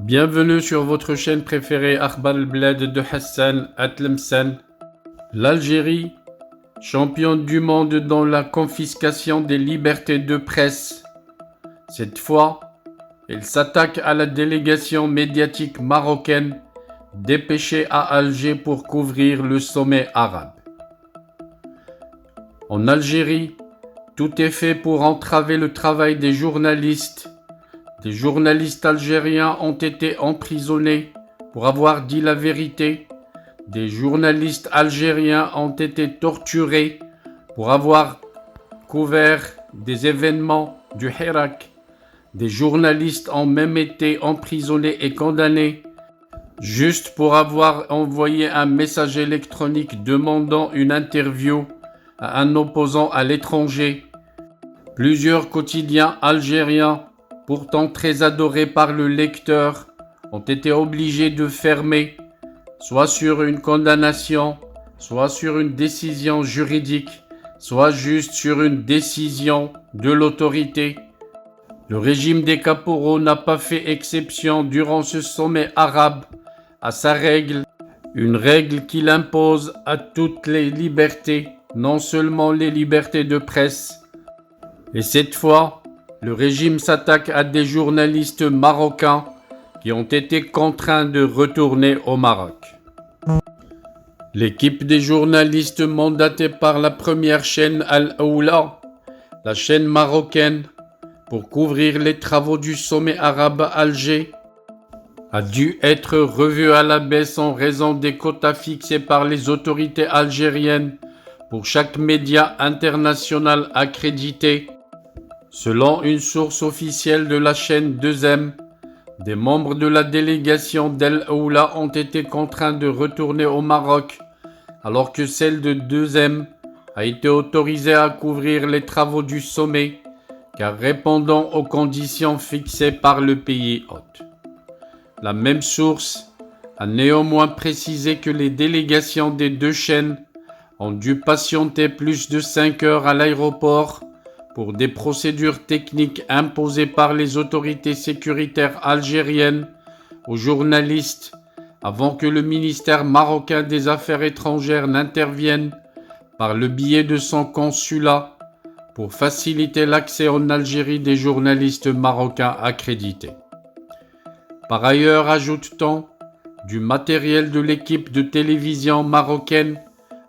Bienvenue sur votre chaîne préférée Akhbar al-Bled de Hassan Atlemsen. L'Algérie, championne du monde dans la confiscation des libertés de presse. Cette fois, elle s'attaque à la délégation médiatique marocaine dépêchée à Alger pour couvrir le sommet arabe. En Algérie, tout est fait pour entraver le travail des journalistes. Des journalistes algériens ont été emprisonnés pour avoir dit la vérité. Des journalistes algériens ont été torturés pour avoir couvert des événements du Hirak. Des journalistes ont même été emprisonnés et condamnés juste pour avoir envoyé un message électronique demandant une interview à un opposant à l'étranger. Plusieurs quotidiens algériens, pourtant très adorés par le lecteur, ont été obligés de fermer, soit sur une condamnation, soit sur une décision juridique, soit juste sur une décision de l'autorité. Le régime des caporaux n'a pas fait exception durant ce sommet arabe à sa règle, une règle qu'il impose à toutes les libertés, non seulement les libertés de presse. Et cette fois, le régime s'attaque à des journalistes marocains qui ont été contraints de retourner au Maroc. L'équipe des journalistes mandatée par la première chaîne Al-Aoula, la chaîne marocaine, pour couvrir les travaux du sommet arabe à Alger, a dû être revue à la baisse en raison des quotas fixés par les autorités algériennes pour chaque média international accrédité. Selon une source officielle de la chaîne 2M, des membres de la délégation d'El Aoula ont été contraints de retourner au Maroc, alors que celle de 2M a été autorisée à couvrir les travaux du sommet, car répondant aux conditions fixées par le pays hôte. La même source a néanmoins précisé que les délégations des deux chaînes ont dû patienter plus de 5 heures à l'aéroport pour des procédures techniques imposées par les autorités sécuritaires algériennes aux journalistes avant que le ministère marocain des Affaires étrangères n'intervienne par le biais de son consulat pour faciliter l'accès en Algérie des journalistes marocains accrédités. Par ailleurs, ajoute-t-on, du matériel de l'équipe de télévision marocaine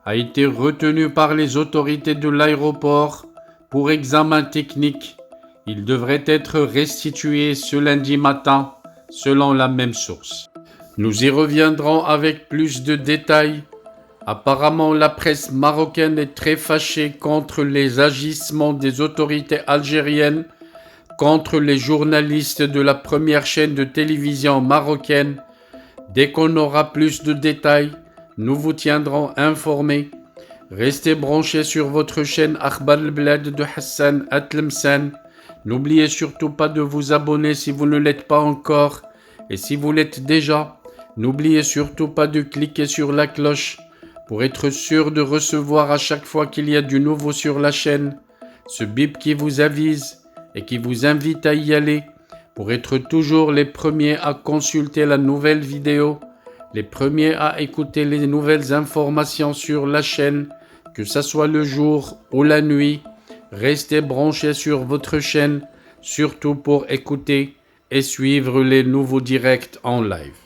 a été retenu par les autorités de l'aéroport pour examen technique. Il devrait être restitué ce lundi matin, selon la même source. Nous y reviendrons avec plus de détails. Apparemment, la presse marocaine est très fâchée contre les agissements des autorités algériennes contre les journalistes de la première chaîne de télévision marocaine. Dès qu'on aura plus de détails, nous vous tiendrons informés. Restez branchés sur votre chaîne Akhbar al-Bled de Hassan Atlemsen. N'oubliez surtout pas de vous abonner si vous ne l'êtes pas encore. Et si vous l'êtes déjà, n'oubliez surtout pas de cliquer sur la cloche pour être sûr de recevoir à chaque fois qu'il y a du nouveau sur la chaîne ce bip qui vous avise et qui vous invite à y aller pour être toujours les premiers à consulter la nouvelle vidéo, les premiers à écouter les nouvelles informations sur la chaîne, que ce soit le jour ou la nuit. Restez branchés sur votre chaîne, surtout pour écouter et suivre les nouveaux directs en live.